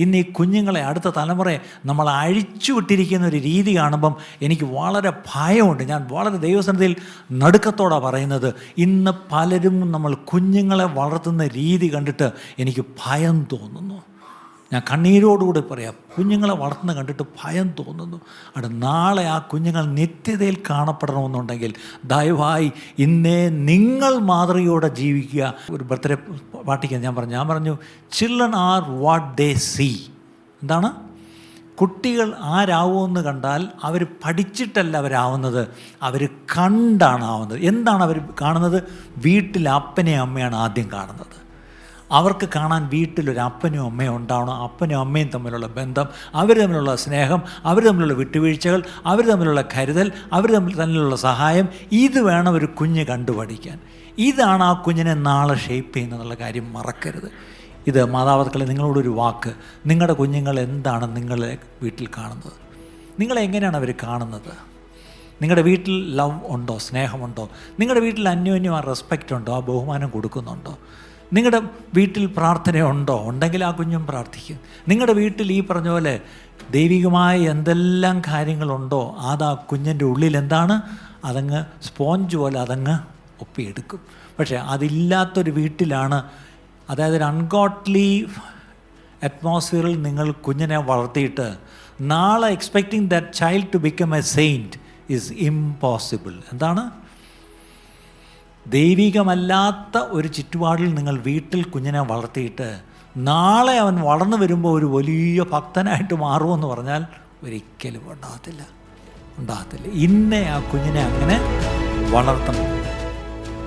ഇന്ന് ഈ കുഞ്ഞുങ്ങളെ, അടുത്ത തലമുറയെ നമ്മൾ അഴിച്ചു വിട്ടിരിക്കുന്ന ഒരു രീതി കാണുമ്പം എനിക്ക് വളരെ ഭയമുണ്ട്. ഞാൻ വളരെ ദൈവസന്നിധിയിൽ നടുക്കത്തോടെ പറയുന്നത്, ഇന്ന് പലരും നമ്മൾ കുഞ്ഞുങ്ങളെ വളർത്തുന്ന രീതി കണ്ടിട്ട് എനിക്ക് ഭയം തോന്നുന്നു. ഞാൻ കണ്ണീരോടുകൂടി പറയാം, കുഞ്ഞുങ്ങളെ വളർത്തുന്ന കണ്ടിട്ട് ഭയം തോന്നുന്നു. അവിടെ നാളെ ആ കുഞ്ഞുങ്ങൾ നിത്യതയിൽ കാണപ്പെടണമെന്നുണ്ടെങ്കിൽ ദയവായി ഇന്നേ നിങ്ങൾ മാതൃകയോടെ ജീവിക്കുക. ഒരു ബർത്ത്ഡേ പാർട്ടിക്ക് ഞാൻ പറഞ്ഞു children are what they see. എന്താണ്? കുട്ടികൾ ആരാവുമെന്ന് കണ്ടാൽ അവർ പഠിച്ചിട്ടല്ല അവരാവുന്നത്, അവർ കണ്ടാണ് ആവുന്നത്. എന്താണ് അവർ കാണുന്നത്? വീട്ടിൽ അപ്പനെയും അമ്മയാണ് ആദ്യം കാണുന്നത്. അവർക്ക് കാണാൻ വീട്ടിലൊരു അപ്പനും അമ്മയും ഉണ്ടാവണം. അപ്പനും അമ്മയും തമ്മിലുള്ള ബന്ധം, അവർ തമ്മിലുള്ള സ്നേഹം, അവർ തമ്മിലുള്ള വിട്ടുവീഴ്ചകൾ, അവർ തമ്മിലുള്ള കരുതൽ, അവർ തമ്മിലുള്ള സഹായം, ഇത് വേണം ഒരു കുഞ്ഞ് കണ്ടുപഠിക്കാൻ. ഇതാണ് ആ കുഞ്ഞിനെ നാളെ ഷേപ്പ് ചെയ്യുന്നതെന്നുള്ള കാര്യം മറക്കരുത്. ഇത് മാതാപിതാക്കളെ, നിങ്ങളോടൊരു വാക്ക്, നിങ്ങളുടെ കുഞ്ഞുങ്ങൾ എന്താണ് നിങ്ങളെ വീട്ടിൽ കാണുന്നത്? നിങ്ങളെങ്ങനെയാണ് അവർ കാണുന്നത്? നിങ്ങളുടെ വീട്ടിൽ ലവ് ഉണ്ടോ? സ്നേഹമുണ്ടോ? നിങ്ങളുടെ വീട്ടിൽ അന്യോന്യം ആ റെസ്പെക്റ്റ് ഉണ്ടോ? ആ ബഹുമാനം കൊടുക്കുന്നുണ്ടോ? നിങ്ങളുടെ വീട്ടിൽ പ്രാർത്ഥനയുണ്ടോ? ഉണ്ടെങ്കിൽ ആ കുഞ്ഞും പ്രാർത്ഥിക്കും. നിങ്ങളുടെ വീട്ടിൽ ഈ പറഞ്ഞ പോലെ ദൈവികമായ എന്തെല്ലാം കാര്യങ്ങളുണ്ടോ അത് ആ കുഞ്ഞിൻ്റെ ഉള്ളിൽ എന്താണ്, അതങ്ങ് സ്പോഞ്ച് പോലെ അതങ്ങ് ഒപ്പിയെടുക്കും. പക്ഷേ അതില്ലാത്തൊരു വീട്ടിലാണ്, അതായത് ഒരു അൺഗോഡ്ലി അറ്റ്മോസ്ഫിയറിൽ നിങ്ങൾ കുഞ്ഞിനെ വളർത്തിയിട്ട് നാളെ expecting that child to become a saint is impossible. എന്താണ്? ദൈവികമല്ലാത്ത ഒരു ചുറ്റുപാടിൽ നിങ്ങൾ വീട്ടിൽ കുഞ്ഞിനെ വളർത്തിയിട്ട് നാളെ അവൻ വളർന്നു വരുമ്പോൾ ഒരു വലിയ ഭക്തനായിട്ട് മാറുമെന്ന് പറഞ്ഞാൽ ഒരിക്കലും ഉണ്ടാകത്തില്ല. ഇന്നേ ആ കുഞ്ഞിനെ അങ്ങനെ വളർത്തണം.